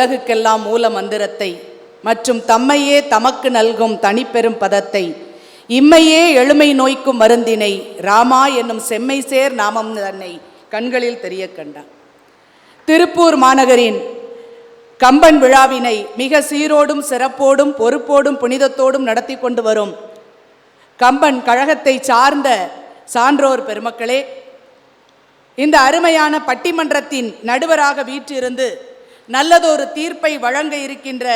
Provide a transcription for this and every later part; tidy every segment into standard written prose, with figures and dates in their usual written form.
உலகுக்கெல்லாம் மூல மந்திரத்தை மற்றும் தம்மையே தமக்கு நல்கும் தனிப்பெரும் பதத்தை இம்மையே எழுமை நோய்க்கும் மருந்தினை ராமா என்னும் செம்மை சேர் நாமம் தன்னை கண்களில் தெரிய கண்டான். திருப்பூர் மாநகரின் கம்பன் விழாவினை மிக சீரோடும் சிறப்போடும் பொறுப்போடும் புனிதத்தோடும் நடத்தி கொண்டு வரும் கம்பன் கழகத்தை சார்ந்த சான்றோர் பெருமக்களே, இந்த அருமையான பட்டிமன்றத்தின் நடுவராக வீற்றிருந்து நல்லதொரு தீர்ப்பை வழங்க இருக்கின்ற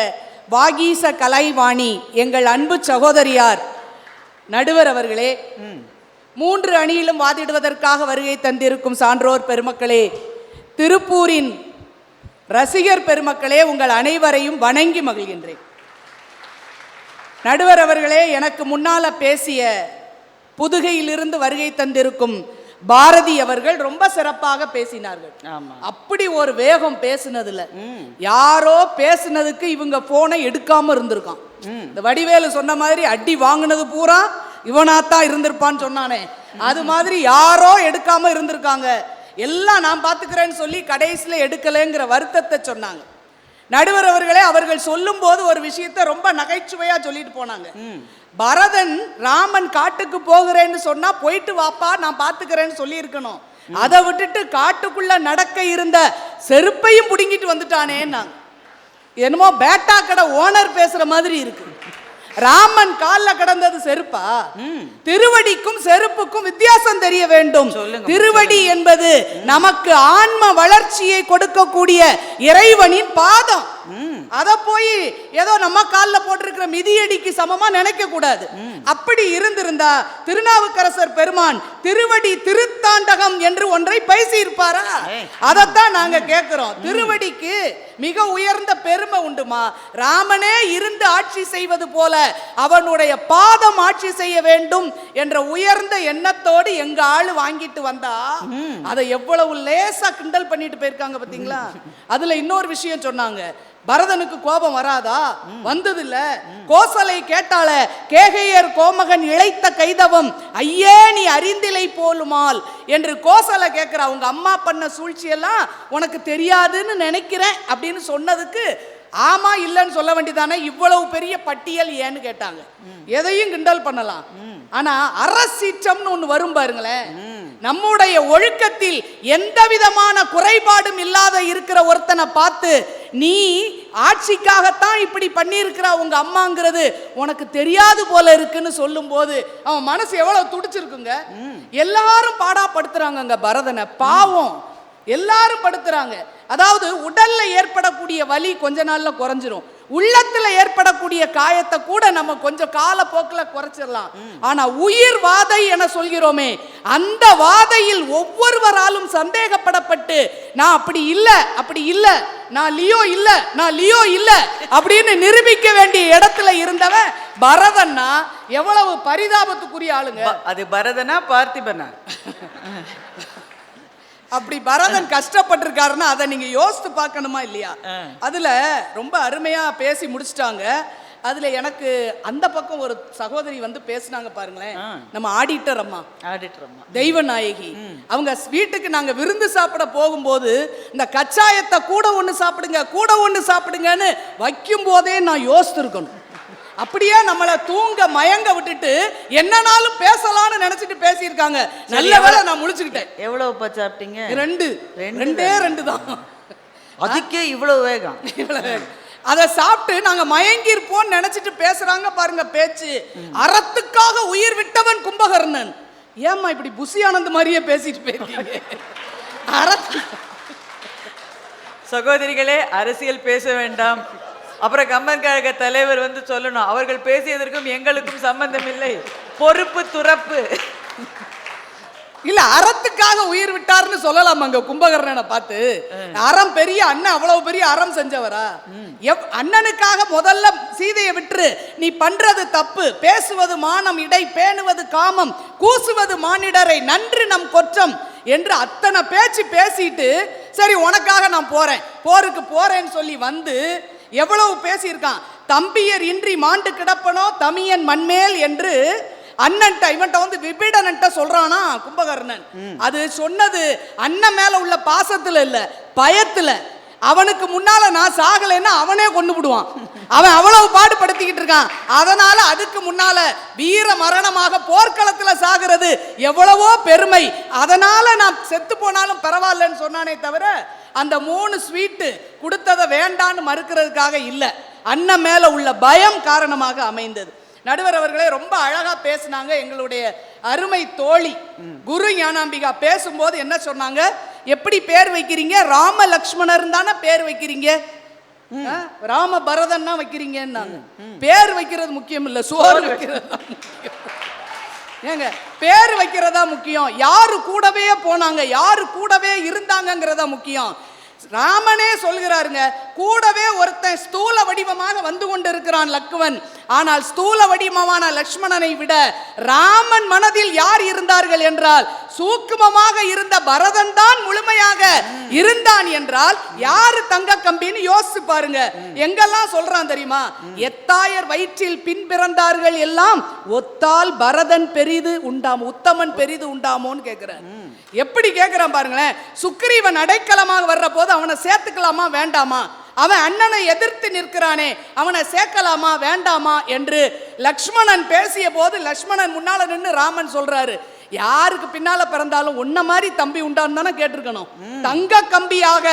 வாகீச கலைவாணி எங்கள் அன்பு சகோதரியார் நடுவர் அவர்களே, 3 அணியிலும் வாதிடுவதற்காக வருகை தந்திருக்கும் சான்றோர் பெருமக்களே, திருப்பூரின் ரசிகர் பெருமக்களே, உங்கள் அனைவரையும் வணங்கி மகிழ்கின்றேன். நடுவர் அவர்களே, எனக்கு முன்னால பேசிய புதுகையிலிருந்து வருகை தந்திருக்கும் பாரதி அவர்கள் ரொம்ப சிறப்பாக பேசினார்கள். அப்படி ஒரு வேகம் பேசினதுல யாரோ பேசினதுக்கு இவங்க போனை எடுக்காம இருந்திருக்கான். இந்த வடிவேலு சொன்ன மாதிரி அடி வாங்கினது பூரா இவனாத்தான் இருந்திருப்பான்னு சொன்னானே, அது மாதிரி யாரோ எடுக்காம இருந்திருக்காங்க. எல்லாம் நான் பாத்துக்கிறேன்னு சொல்லி கடைசியில எடுக்கலைங்கிற வருத்தத்தை சொன்னாங்க. நடுவர் அவர்களே, அவர்கள் சொல்லும் போது ஒரு விஷயத்தை ரொம்ப நகைச்சுவையா சொல்லிட்டு போனாங்க. பரதன் ராமன் காட்டுக்கு போகிறேன்னு சொன்னா போயிட்டு வாப்பா நான் பாத்துக்கிறேன்னு சொல்லி இருக்கணும். அதை விட்டுட்டு காட்டுக்குள்ள நடக்க இருந்த செருப்பையும் புடுங்கிட்டு வந்துட்டானே. என்னமோ பேட்டா கடை ஓனர் பேசுற மாதிரி இருக்கு. ராமன் காலில் கடந்தது செருப்பா? திருவடிக்கும் செருப்புக்கும் வித்தியாசம் தெரிய வேண்டும். திருவடி என்பது நமக்கு ஆன்ம வளர்ச்சியை கொடுக்கக்கூடிய இறைவனின் பாதம். அத போய் ஏதோ நம்ம காலில் போட்டிருக்கிற மிதியடிக்கு சமமா நினைக்க கூடாது. அப்படி இருந்திருந்தா திருநாவுக்கரசர் பெருமான் திருவடி திருத்தாண்டகம் என்று ஒன்றை பேசி இருப்பாரா? அதைத்தான் நாங்க கேட்கிறோம். திருவடிக்கு மிக உயர்ந்த பெருமை உண்டுமா? ராமனே இருந்து ஆட்சி செய்வது போல அவனுடைய பாதம் ஆட்சி செய்ய வேண்டும் என்ற உயர்ந்த எண்ணத்தோடு எங்க ஆளு வாங்கிட்டு வந்தா அதை எவ்வளவு லேசா கிண்டல் பண்ணிட்டு போயிருக்காங்க பாத்தீங்களா? அதுல இன்னொரு விஷயம் சொன்னாங்க, பரதனுக்கு கோபம் வராதா? வந்தது இல்ல. கோசலை கேட்டால கேகையர் கோமகன் இழைத்த கைதவம் ஐயே நீ அறிந்திலை போலுமால் என்று கோசலை கேட்கிற அவங்க அம்மா பண்ண சூழ்ச்சியெல்லாம் உனக்கு தெரியாதுன்னு நினைக்கிறேன் அப்படின்னு சொன்னதுக்கு ஆமா இல்லன்னு சொல்ல வேண்டியதானே? இவ்வளவு பெரிய பட்டியல் ஏன்னு கேட்டாங்க. எதையும் கிண்டல் பண்ணலாம். ஆனா அரசீற்றம்னு ஒண்ணு வரும் பாருங்களேன். நம்முடைய ஒழுக்கத்தில் எந்த விதமான குறைபாடும் இல்லாத இருக்கிற ஒருத்தனை பார்த்து நீ ஆட்சிக்காகத்தான் இப்படி பண்ணியிருக்கிற உங்க அம்மாங்கிறது உனக்கு தெரியாது போல இருக்குன்னு சொல்லும் போது அவன் மனசு எவ்வளவு துடிச்சிருக்குங்க. எல்லாரும் பாடாப்படுத்துறாங்க பரதனை, பாவம் எல்லாரும் படுத்துறாங்க. அதாவது உடல்ல ஏற்படக்கூடிய வலி கொஞ்ச நாள்ல குறைஞ்சிரும், உள்ளத்துல ஏற்படக்கூடிய காயத்தை கூட நம்ம கொஞ்சம் காலப்போக்கில் குறைச்சிடலாம். ஆனா உயிர் வாதை என சொல்கிறோமே, அந்த வாதையில் ஒவ்வொருவராலும் சந்தேகப்படப்பட்டு நான் அப்படி இல்ல அப்படி இல்ல, நான் லியோ இல்ல நான் லியோ இல்ல அப்படின்னு நிரூபிக்க வேண்டிய இடத்துல இருந்தவன் பரதன்னா எவ்வளவு பரிதாபத்துக்குரிய ஆளுங்க. அது பரதனா பார்த்திபனா? அப்படி பரதன் கஷ்டப்பட்டிருக்காருன்னா அதை நீங்க யோசித்து பார்க்கணுமா இல்லையா? அதுல ரொம்ப அருமையா பேசி முடிச்சிட்டாங்க. அதுல எனக்கு அந்த பக்கம் ஒரு சகோதரி வந்து பேசினாங்க பாருங்களேன், நம்ம ஆடிட்டர் அம்மா தெய்வ நாயகி. அவங்க வீட்டுக்கு நாங்க விருந்து சாப்பிட போகும்போது இந்த கச்சாயத்தை கூட ஒண்ணு சாப்பிடுங்க கூட ஒண்ணு சாப்பிடுங்கன்னு வைக்கும் போதே நான் யோசித்திருக்கணும். அப்படியே நம்மளை தூங்க மயங்க விட்டுட்டு என்னனாலும் பேசலாம்னு நினைச்சிட்டு பேசியிருக்காங்க. நல்ல வேளை நான் முழிச்சுக்கிட்டேன். எவ்வளவு சாப்பிட்டீங்க? 2 தான். அதுக்கே இவ்வளவு வேகம்? அதை சாப்பிட்டு நாங்க மயங்கி இருப்போம் நினைச்சிட்டு பேசுறாங்க பாருங்க பேச்சு. அறத்துக்காக உயிர் விட்டவன் கும்பகர்ணன். ஏமா இப்படி புசி ஆனந்த் மாதிரியே பேசிட்டு போயிருக்கீங்க? சகோதரிகளே, அரசியல் பேச வேண்டாம். அப்புறம் கம்பன் கழக தலைவர் வந்து சொல்லணும், அவர்கள் பேசியதற்கும் எங்களுக்கும் சம்பந்தம் இல்லை, பொறுப்பு துறப்பு இல்ல. அறத்துக்காக உயிர் விட்டார்னு சொல்லலாம் அங்க கும்பகர்ணனை பார்த்து. அறம் பெரிய அண்ணன் அவ்வளவு பெரிய அறம் செஞ்சவரா? அண்ணனுக்காக முதல்ல சீதையை விட்டுரு, நீ பண்றது தப்பு, பேசுவது மானம் இடை பேணுவது காமம் கூசுவது மானிடரை நன்று நம் கொற்றம் என்று அத்தனை பேச்சு பேசிட்டு சரி உனக்காக நான் போறேன் போருக்கு போறேன்னு சொல்லி வந்து எவ்வளவு பேசியிருக்கான். தம்பியர் இன்றி மாண்டு கிடப்பனோ தமியன் மண்மேல் என்று அண்ணன்ட்ட இவன்ட்ட வந்து விபீடனன்ட்ட சொல்றானா கும்பகர்ணன். அது சொன்னது அண்ணன் மேல உள்ள பாசத்துல இல்ல, பயத்துல. அவனுக்கு முன்னால நான் சாகலைன்னா அவனே கொண்டு விடுவான். அவன் அவ்வளவு பாடுபடுத்திக்கிட்டு இருக்கான். அதனால அதுக்கு முன்னால வீர மரணமாக போர்க்களத்துல சாகிறது எவ்வளவோ பெருமை. அதனால நான் செத்து போனாலும் பரவாயில்லன்னு சொன்னானே தவிர அந்த 3 ஸ்வீட்டு கொடுத்ததை வேண்டான்னு மறுக்கிறதுக்காக இல்ல, அண்ணன் மேல உள்ள பயம் காரணமாக அமைந்தது. நடுவர் அவர்களே ரொம்ப அழகா பேசினாங்க. எங்களுடைய அருமை தோழி குரு ஞானாம்பிகா பேசும்போது என்ன சொன்னாங்க, எப்படி பேர் வைக்கிறீங்க, ராம லக்ஷ்மணர் தானே பேர் வைக்கிறீங்க, ராம பரதன் தான் வைக்கிறீங்கன்னாங்க. பேர் வைக்கிறது முக்கியம் இல்ல, சோறு வைக்கிறது தான் முக்கியம். ஏங்க பேர் வைக்கிறதா முக்கியம், யாரு கூடவே போனாங்க, யாரு கூடவே இருந்தாங்கிறதா முக்கியம். ராமனே சொல்கிறாருங்க, கூடவே ஒருத்தன் ஸ்தூல வடிவமாக வந்து கொண்டு இருக்கிறான் லக்குவன். ஆனால் ஸ்தூல வடிவமான லக்ஷ்மணனை விட ராமன் மனதில் யார் இருந்தார்கள் என்றால் சூக்குமமாக இருந்த பரதன் தான் முழுமையாக இருந்தான் என்றால் யாரு தங்க கம்பின்னு யோசிச்சு பாருங்க. எங்கெல்லாம் சொல்றான் தெரியுமா, எத்தாயர் வயிற்றில் பின் பிறந்தார்கள் எல்லாம் ஒத்தால் பரதன் பெரிது உண்டாமோ, உத்தமன் பெரிது உண்டாமோன்னு கேட்கிறான். எப்படி கேட்கிறான் பாருங்களேன். சுக்ரீவன் அடைக்கலமாக வர்ற போது அவனை சேர்த்துக்கலாமா வேண்டாமா, அவன் அண்ணனை எதிர்த்து நிற்கிறானே அவனை சேர்க்கலாமா வேண்டாமா என்று லக்ஷ்மணன் பேசிய போது லக்ஷ்மணன் முன்னால நின்று ராமன் சொல்றாரு, யாருக்கு பின்னால பிறந்தாலும் உன்ன மாதிரி தம்பி உண்டான்னு தானே கேட்டிருக்கணும். தங்க கம்பியாக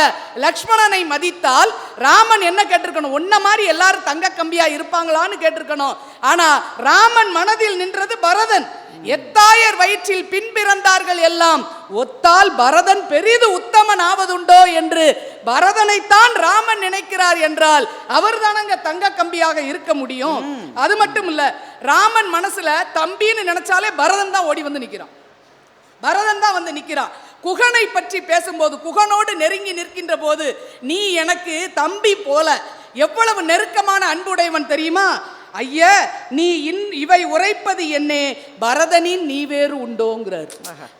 லக்ஷ்மணனை மதித்தால் ராமன் என்ன கேட்டிருக்கணும், உன்ன மாதிரி எல்லாரும் தங்க கம்பியா இருப்பாங்களான்னு கேட்டிருக்கணும். ஆனா ராமன் மனதில் நின்றது பரதன். எத்தாயர் வயிற்றில் பின் பிறந்தார்கள் எல்லாம் ஒத்தால் பரதன் பெரிது உத்தமன் ஆவதுண்டோ என்று பரதனைத்தான் ராமன் நினைக்கிறார் என்றால் அவர் தானங்க தங்க கம்பியாக இருக்க முடியும். அது மட்டும் இல்ல, ராமன் மனசுல தம்பின்னு நினைச்சாலே பரதன் தான் ஓடி வந்து நிக்கிறான், பரதன் தான் வந்து நிக்கிறான். குகனை பற்றி பேசும்போது, குகனோடு நெருங்கி நிற்கின்ற போது, நீ எனக்கு தம்பி போல எவ்வளவு நெருக்கமான அன்புடையவன் தெரியுமா, ஐயா நீ இவை உரைப்பது என்னே பரதனின் நீ வேறு உண்டோங்கிறார்.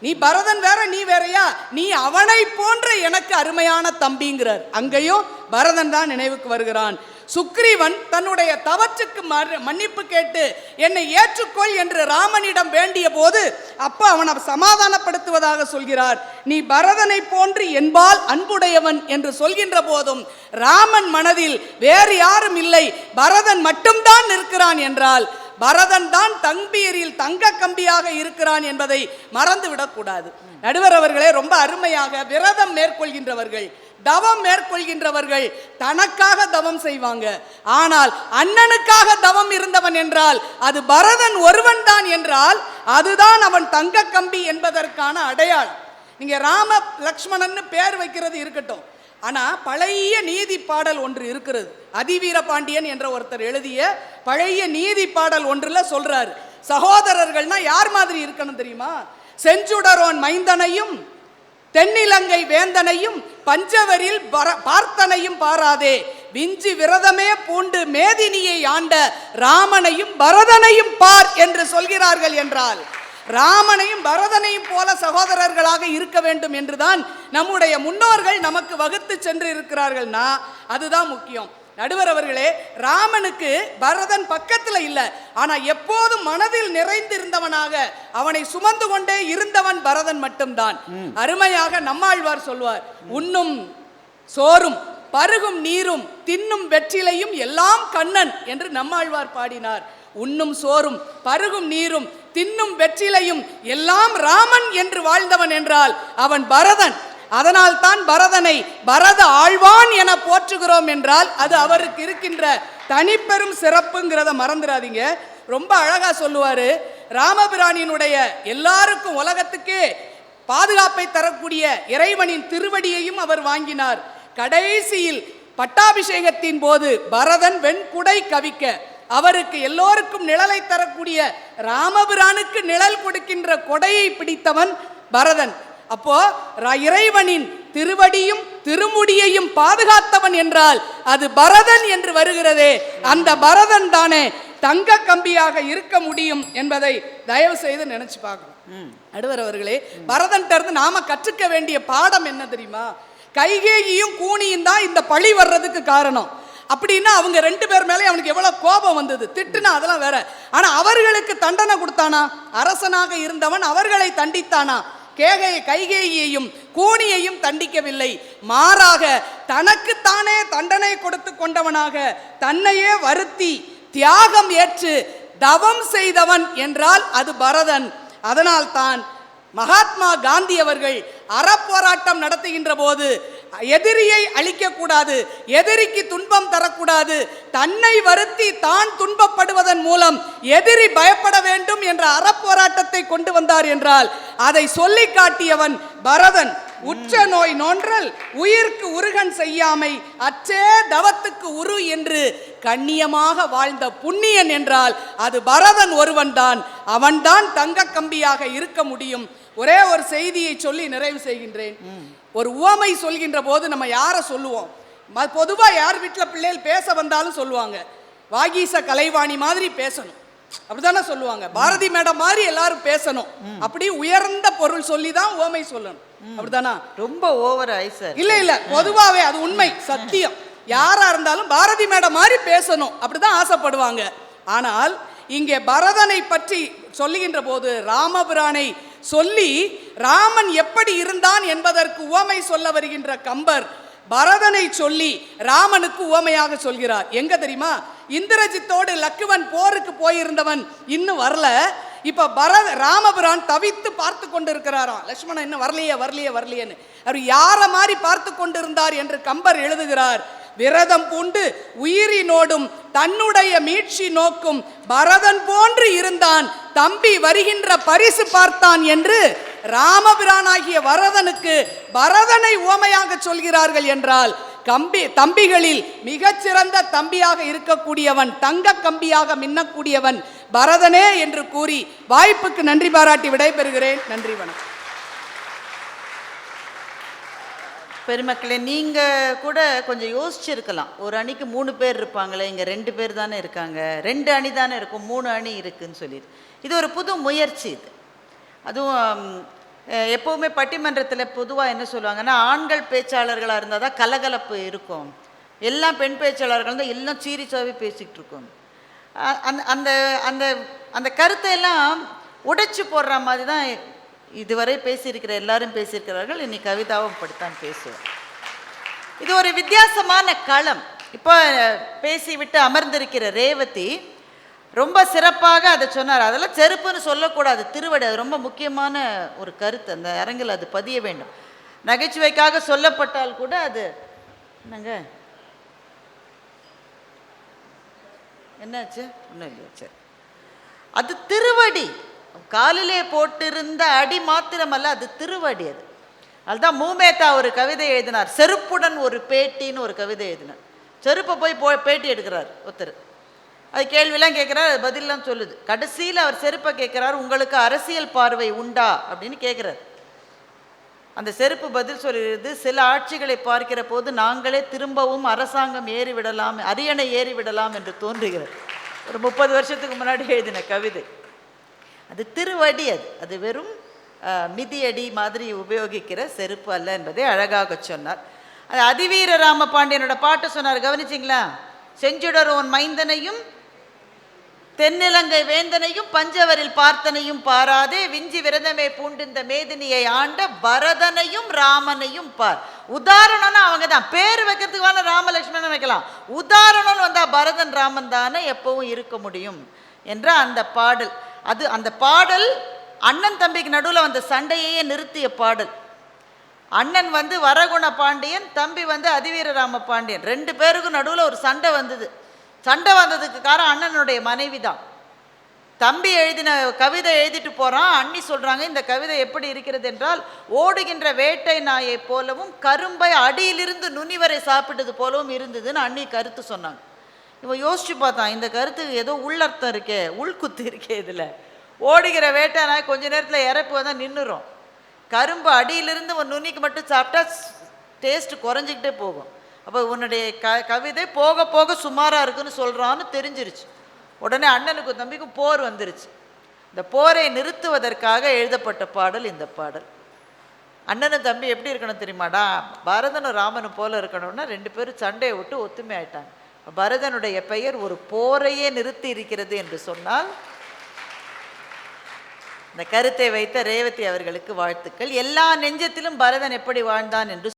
நீ பரதன் வேற நீ வேறையா, நீ அவனை போன்ற எனக்கு அருமையான தம்பிங்கிறார். அங்கேயும் பரதன் தான் நினைவுக்கு வருகிறான். சுக்ரீவன் தன்னுடைய தவற்றுக்கு மன்னிப்பு கேட்டு என்னை ஏற்றுக்கொள் என்று ராமனிடம் வேண்டிய போது அப்ப அவனை சமாதானப்படுத்துவதாக சொல்கிறார். நீ பரதனை போன்று என்பால் அன்புடையவன் என்று சொல்கின்ற போதும் ராமன் மனதில் வேறு யாரும் இல்லை, பரதன் மட்டும்தான் இருக்கிறான் என்றால் பரதன் தான் தம்பியரில் தங்க கம்பியாக இருக்கிறான் என்பதை மறந்துவிடக் கூடாது. நடுவர் அவர்களே ரொம்ப அருமையாக விரதம் மேற்கொள்கின்றவர்கள், தவம் மேற்கொள்கின்றவர்கள் தனக்காக தவம் செய்வாங்க. ஆனால் அண்ணனுக்காக தவம் இருந்தவன் என்றால் அது பரதன் ஒருவன் தான் என்றால் அதுதான் அவன் தங்க கம்பி என்பதற்கான அடையாளம். நீங்க ராம லக்ஷ்மணன் பேர் வைக்கிறது இருக்கட்டும், ஆனா பழைய நீதி பாடல் ஒன்று இருக்கிறது. அதிவீர பாண்டியன் என்ற ஒருத்தர் எழுதிய பழைய நீதி பாடல் ஒன்றுல சொல்றாரு, சகோதரர்கள்னா யார் மாதிரி இருக்கணும் தெரியுமா, செஞ்சுடரோன் மைந்தனையும் தென்னிலங்கை வேந்தனையும் பஞ்சவரில் பார்த்தனையும் பாராதே விஞ்சி விரதமே பூண்டு மேதினியை ஆண்ட ராமனையும் பரதனையும் பார் என்று சொல்கிறார்கள் என்றால் ராமனையும் பரதனையும் போல சகோதரர்களாக இருக்க வேண்டும் என்றுதான் நம்முடைய முன்னோர்கள் நமக்கு வகுத்து சென்று இருக்கிறார்கள்னா அதுதான் முக்கியம். நடுவர் அவர்களே, ராமனுக்கு பரதன் பக்கத்துல இல்ல, ஆனா எப்போதும் மனதில் நிறைந்திருந்தவனாக அவனை சுமந்து கொண்டே இருந்தவன் பரதன் மட்டும்தான். அருமையாக நம்மாழ்வார் சொல்வார், உண்ணும் சோறும் பருகும் நீரும் தின்னும் வெற்றிலையும் எல்லாம் கண்ணன் என்று நம்மாழ்வார் பாடினார். உண்ணும் சோறும் பருகும் நீரும் தின்னும் வெற்றிலையும் எல்லாம் ராமன் என்று வாழ்ந்தவன் என்றால் அவன் பரதன். அதனால் தான் பரதனை பரத ஆழ்வான் என போற்றுகிறோம் என்றால் அது அவருக்கு இருக்கின்ற தனிப்பெரும் சிறப்புங்கிறத மறந்துடாதீங்க. ரொம்ப அழகா சொல்லுவாரு, ராமபிரானினுடைய எல்லாருக்கும் உலகத்துக்கே பாதுகாப்பை தரக்கூடிய இறைவனின் திருவடியையும் அவர் வாங்கினார். கடைசியில் பட்டாபிஷேகத்தின் போது பரதன் வெண்குடை கவிக்க அவருக்கு எல்லோருக்கும் நிழலை தரக்கூடிய ராமபிரானுக்கு நிழல் கொடுக்கின்ற கொடையை பிடித்தவன் பரதன். அப்போ இறைவனின் திருவடியும் திருமுடியையும் பாதுகாத்தவன் என்றால் அது பரதன் என்று வருகிறதே, அந்த பரதன் தானே தங்க கம்பியாக இருக்க முடியும் என்பதை தயவு செய்து நினைச்சு பார்க்கணும். நடுவர் அவர்களே, பரதன் இருந்து நாம கற்றுக்க வேண்டிய பாடம் என்ன தெரியுமா, கைகேயியும் கூனியும் தான் இந்த பழி வர்றதுக்கு காரணம். அப்படின்னா அவங்க 2 பேர் மேலே அவனுக்கு எவ்வளவு கோபம் வந்தது, திட்டுனா அதெல்லாம் வேற. ஆனா அவர்களுக்கு தண்டனை கொடுத்தானா, அரசனாக இருந்தவன் அவர்களை தண்டித்தானா, கைகேயியையும் கூனியையும் தண்டிக்கவில்லை. மாறாக தனக்குத்தானே தண்டனை கொடுத்து கொண்டவனாக தன்னையே வருத்தி தியாகம் ஏற்று தவம் செய்தவன் என்றால் அது பரதன். அதனால் தான் மகாத்மா காந்தி அவர்கள் அறப்போராட்டம் நடத்துகின்ற போது எதிரியை அழிக்கக்கூடாது, எதிரிக்கு துன்பம் தரக்கூடாது, தன்னை வருத்தி தான் துன்பப்படுவதன் மூலம் எதிரி பயப்பட வேண்டும் என்ற அறப்போராட்டத்தை கொண்டு வந்தார் என்றால் அதை சொல்லி காட்டியவன் பரதன். உற்ற நோய் நோன்றல் உயிர்க்கு உருகன் செய்யாமை அச்சே தவத்துக்கு உரு என்று கண்ணியமாக வாழ்ந்த புண்ணியன் என்றால் அது பரதன் ஒருவன் தான். அவன்தான் தங்க கம்பியாக இருக்க முடியும். ஒரே ஒரு செய்தியை சொல்லி நிறைவு செய்கின்றேன். ஒரு உவமை சொல்கின்ற போது நம்ம யாரை சொல்லுவோம்? பொதுவாக யார் வீட்டில் பிள்ளைகள் பேச வந்தாலும் சொல்லுவாங்க, வாகீச கலைவாணி மாதிரி பேசணும், அப்படித்தானே சொல்லுவாங்க. பாரதி மேடம் மாதிரி எல்லாரும் பேசணும், அப்படி உயர்ந்த பொருள் சொல்லி தான் உவமை சொல்லணும், அப்படித்தானா? ரொம்ப ஓவர் ஐசர். இல்ல பொதுவாகவே அது உண்மை, சத்தியம். யாரா இருந்தாலும் பாரதி மேடம் மாதிரி பேசணும், அப்படிதான் ஆசைப்படுவாங்க. ஆனால் இங்கே பரதனை பற்றி சொல்லுகின்ற போது ராமபிரானை சொல்லி ராமன் எப்படி இருந்தான் என்பதற்கு உவமை சொல்ல வருகின்ற கம்பர் பரதனை சொல்லி ராமனுக்கு உவமையாக சொல்கிறார். எங்க தெரியுமா? இந்திரஜித்தோடு லக்குவன் போருக்கு போயிருந்தவன் இன்னும் வரல. இப்ப ராமபிரான் தவித்து பார்த்து கொண்டிருக்கிறாராம், லட்சுமணன் இன்னும் வரலையேன்னு. அவர் யார மாதிரி பார்த்து கொண்டிருந்தார் என்று கம்பர் எழுதுகிறார். விரதம் பூண்டு உயிரினோடும் தன்னுடைய மீட்சி நோக்கும் பரதன் போன்று இருந்தான், தம்பி வருகின்ற பரிசு பார்த்தான் என்று ராமபிரானாகிய வரதனுக்கு பரதனை உவமையாக சொல்கிறார்கள் என்றால் தம்பிகளில் மிகச்சிறந்த தம்பியாக இருக்கக்கூடியவன், தங்க கம்பியாக மின்னக்கூடியவன் பரதனே என்று கூறி வாய்ப்புக்கு நன்றி பாராட்டி விடைபெறுகிறேன். நன்றி, வணக்கம். பெருமக்களே, நீங்கள் கூட கொஞ்சம் யோசிச்சிருக்கலாம். ஒரு அணிக்கு 3 பேர் இருப்பாங்களே, இங்கே 2 பேர் தானே இருக்காங்க, 2 அணி தானே இருக்கும், 3 அணி இருக்குன்னு சொல்லிட்டு. இது ஒரு புது முயற்சி. இது அதுவும் எப்போவுமே பட்டிமன்றத்தில் பொதுவாக என்ன சொல்லுவாங்கன்னா, ஆண்கள் பேச்சாளர்களாக இருந்தால் தான் கலகலப்பு இருக்கும், எல்லாம் பெண் பேச்சாளர்கள் தான் எல்லாம் சீரியஸாகவே பேசிக்கிட்டு இருக்கோம். அந்த அந்த அந்த கருத்தை எல்லாம் உடைச்சு போடுற மாதிரி தான் இதுவரை பேசியிருக்கிற எல்லாரும் பேசியிருக்கிறார்கள். இன்னைக்கு கவிதாவும் படித்தான் பேசுவோம். இது ஒரு வித்தியாசமான களம். இப்போ பேசிவிட்டு அமர்ந்திருக்கிற ரேவதி ரொம்ப சிறப்பாக அதை சொன்னார். அதெல்லாம் செருப்புன்னு சொல்லக்கூடாது, திருவடி. அது ரொம்ப முக்கியமான ஒரு கருத்து, அந்த அரங்கில் அது பதிய வேண்டும். நகைச்சுவைக்காக சொல்லப்பட்டால் கூட அது என்னங்க என்னாச்சு ஒன்றும் இல்லையா? சரி, அது திருவடி. காலிலே போட்டிருந்த அடி மாத்திரமல்ல, அது திருவடி. அதுதான் மூமேத்தா ஒரு கவிதை எழுதினார், செருப்புடன் ஒரு பேட்டின்னு ஒரு கவிதை எழுதினார். செருப்பை போய் பேட்டி எடுக்கிறார் ஒருத்தர். அது கேள்வியெல்லாம் கேட்குறாரு, அது பதிலெலாம் சொல்லுது. கடைசியில் அவர் செருப்பை கேட்குறாரு, உங்களுக்கு அரசியல் பார்வை உண்டா அப்படின்னு கேட்குறார். அந்த செருப்பு பதில் சொல்கிறது, சில ஆட்சிகளை பார்க்கிற போது நாங்களே திரும்பவும் அரசாங்கம் ஏறிவிடலாம், அரியணை ஏறிவிடலாம் என்று தோன்றுகிறது. ஒரு 30 வருஷத்துக்கு முன்னாடி எழுதின கவிதை. அது திருவடி. அது வெறும் மிதியடி மாதிரி உபயோகிக்கிற செருப்பு அல்ல என்பதை அழகாக சொன்னார். அது அதிவீர ராம பாண்டியனோட பாட்டு சொன்னார், கவனிச்சிங்களா? செஞ்சுடரோன் மைந்தனையும் தென்னிலங்கை வேந்தனையும் பஞ்சவரில் பார்த்தனையும் பாராதே விஞ்சி விரதமே பூண்டிந்த மேதினியை ஆண்ட பரதனையும் ராமனையும் பார். உதாரணம்னா அவங்க தான். பேர் வைக்கிறதுக்கு வேணா ராமலட்சுமணன் வைக்கலாம், உதாரணம்னு வந்தா பரதன் ராமன் தானே எப்பவும் இருக்க முடியும் என்ற அந்த பாடல். அந்த பாடல் அண்ணன் தம்பிக்கு நடுவில் வந்த சண்டையே நிறுத்திய பாடல். அண்ணன் வரகுண பாண்டியன், தம்பி அதிவீரராம பாண்டியன். 2 பேருக்கும் நடுவில் ஒரு சண்டை வந்தது. சண்டை வந்ததுக்கு காரணம் அண்ணனுடைய மனைவி தான். தம்பி எழுதின கவிதை எழுதிட்டு போகிறான். அண்ணி சொல்கிறாங்க, இந்த கவிதை எப்படி இருக்கிறது என்றால், ஓடுகின்ற வேட்டை நாயை போலவும் கரும்பை அடியிலிருந்து நுனிவரை சாப்பிட்டது போலவும் இருந்ததுன்னு அண்ணி கருத்து சொன்னாங்க. இவன் யோசிச்சு பார்த்தான், இந்த கருத்துக்கு ஏதோ உள்ளர்த்தம் இருக்கே, உள்குத்து இருக்கே. இதில் ஓடுகிற வேட்டை நாய் கொஞ்ச நேரத்தில் இறப்பு வந்தால் நின்றுரும். கரும்பு அடியிலிருந்து ஒரு நுனிக்கு மட்டும் சாப்பிட்டா டேஸ்ட் குறைஞ்சிக்கிட்டே போகும். அப்போ உன்னுடைய கவிதை போக போக சுமாராக இருக்குன்னு சொல்கிறான்னு தெரிஞ்சிருச்சு. உடனே அண்ணனுக்கும் தம்பிக்கும் போர் வந்துருச்சு. இந்த போரை நிறுத்துவதற்காக எழுதப்பட்ட பாடல் இந்த பாடல். அண்ணனும் தம்பி எப்படி இருக்கணும் தெரியுமாடா? பரதனும் ராமனும் போல இருக்கணும்னா 2 பேரும் சண்டையை விட்டு ஒத்துமை ஆயிட்டாங்க. பரதனுடைய பெயர் ஒரு போரையே நிறுத்தி இருக்கிறது என்று சொன்னால், இந்த கருத்தை வைத்த ரேவதி அவர்களுக்கு வாழ்த்துக்கள். எல்லா நெஞ்சத்திலும் பரதன் எப்படி வாழ்ந்தான் என்று